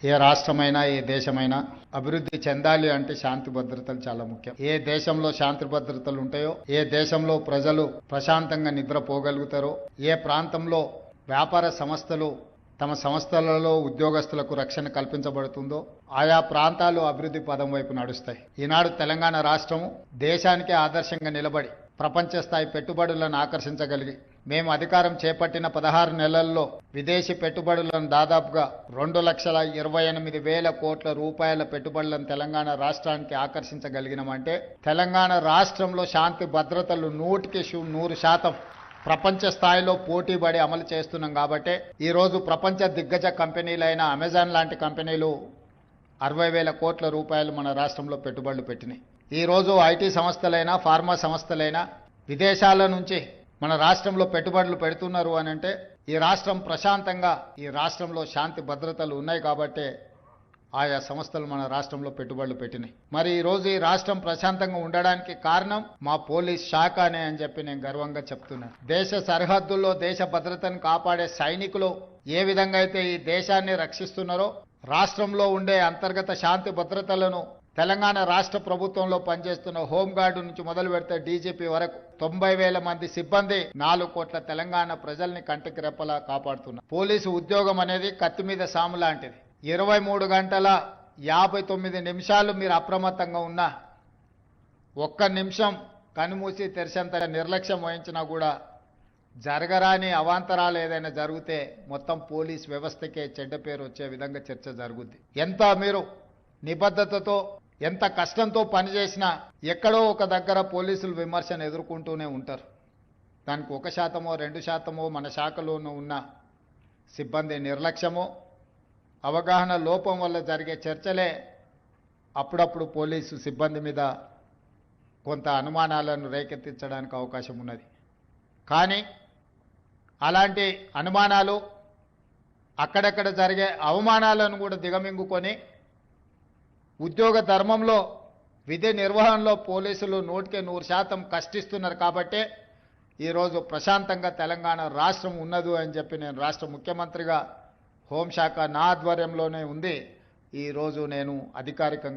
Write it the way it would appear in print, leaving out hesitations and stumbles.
ఏ రాష్ట్రమైనా ఏ దేశమైనా అభివృద్ధి చెందాలి అంటే శాంతి భద్రతలు చాలా ముఖ్యం. ఏ దేశంలో శాంతి భద్రతలు ఉంటాయో, ఏ దేశంలో ప్రజలు ప్రశాంతంగా నిద్రపోగలుగుతారో, ఏ ప్రాంతంలో వ్యాపార సంస్థలు తమ సంస్థలలో ఉద్యోగస్తులకు రక్షణ కల్పించబడుతుందో ఆయా ప్రాంతాలు అభివృద్ధి పదం వైపు నడుస్తాయి. ఈనాడు తెలంగాణ రాష్ట్రము దేశానికే ఆదర్శంగా నిలబడి ప్రపంచ స్థాయి పెట్టుబడులను ఆకర్షించగలిగి మేము అధికారం చేపట్టిన 16 నెలల్లో విదేశీ పెట్టుబడులను దాదాపుగా 2,28,000 కోట్ల రూపాయల పెట్టుబడులను తెలంగాణ రాష్ట్రానికి ఆకర్షించగలిగినామంటే తెలంగాణ రాష్ట్రంలో శాంతి భద్రతలు 100% ప్రపంచ స్థాయిలో పోటీపడి అమలు చేస్తున్నాం. కాబట్టి ఈరోజు ప్రపంచ దిగ్గజ కంపెనీలైన అమెజాన్ లాంటి కంపెనీలు 60,000 కోట్ల రూపాయలు మన రాష్ట్రంలో పెట్టుబడులు పెట్టినాయి. ఈరోజు ఐటీ సంస్థలైనా ఫార్మా సంస్థలైనా విదేశాల నుంచి మన రాష్ట్రంలో పెట్టుబడులు పెడుతున్నారు అని అంటే ఈ రాష్ట్రం ప్రశాంతంగా, ఈ రాష్ట్రంలో శాంతి భద్రతలు ఉన్నాయి కాబట్టి ఆయా సంస్థలు మన రాష్ట్రంలో పెట్టుబడులు పెట్టినాయి. మరి ఈరోజు ఈ రాష్ట్రం ప్రశాంతంగా ఉండడానికి కారణం మా పోలీస్ శాఖనే అని చెప్పి నేను గర్వంగా చెప్తున్నాను. దేశ సరిహద్దుల్లో దేశ భద్రతను కాపాడే సైనికులు ఏ విధంగా అయితే ఈ దేశాన్ని రక్షిస్తున్నారో, రాష్ట్రంలో ఉండే అంతర్గత శాంతి భద్రతలను తెలంగాణ రాష్ట్ర ప్రభుత్వంలో పనిచేస్తున్న హోంగార్డు నుంచి మొదలు పెడితే డీజీపీ వరకు 90,000 మంది సిబ్బంది 4 కోట్ల తెలంగాణ ప్రజల్ని కంటికి రెప్పలా కాపాడుతున్నారు. పోలీసు ఉద్యోగం అనేది కత్తి మీద సాము లాంటిది. 23 గంటల 59 నిమిషాలు మీరు అప్రమత్తంగా ఉన్నా, ఒక్క నిమిషం కనుమూసి తెరిచేంత నిర్లక్ష్యం వహించినా కూడా జరగరాని అవాంతరాలు ఏదైనా జరిగితే మొత్తం పోలీస్ వ్యవస్థకే చెడ్డ పేరు వచ్చే విధంగా చర్చ జరుగుద్ది. ఎంత మీరు నిబద్ధతతో ఎంత కష్టంతో పనిచేసినా ఎక్కడో ఒక దగ్గర పోలీసులు విమర్శను ఎదుర్కొంటూనే ఉంటారు. దానికి 1%, 2% మన శాఖలోనూ ఉన్న సిబ్బంది నిర్లక్ష్యమో అవగాహన లోపం వల్ల జరిగే చర్చలే అప్పుడప్పుడు పోలీసు సిబ్బంది మీద కొంత అనుమానాలను రేకెత్తించడానికి అవకాశం ఉన్నది. కానీ అలాంటి అనుమానాలు, అక్కడక్కడ జరిగే అవమానాలను కూడా దిగమింగుకొని ఉద్యోగ ధర్మంలో విధి నిర్వహణలో పోలీసులు 100% కష్టిస్తున్నారు. కాబట్టే ఈరోజు ప్రశాంతంగా తెలంగాణ రాష్ట్రం ఉన్నది అని చెప్పి నేను రాష్ట్ర ముఖ్యమంత్రిగా హోంశాఖ నా ఆధ్వర్యంలోనే ఉంది. ఈరోజు నేను అధికారికంగా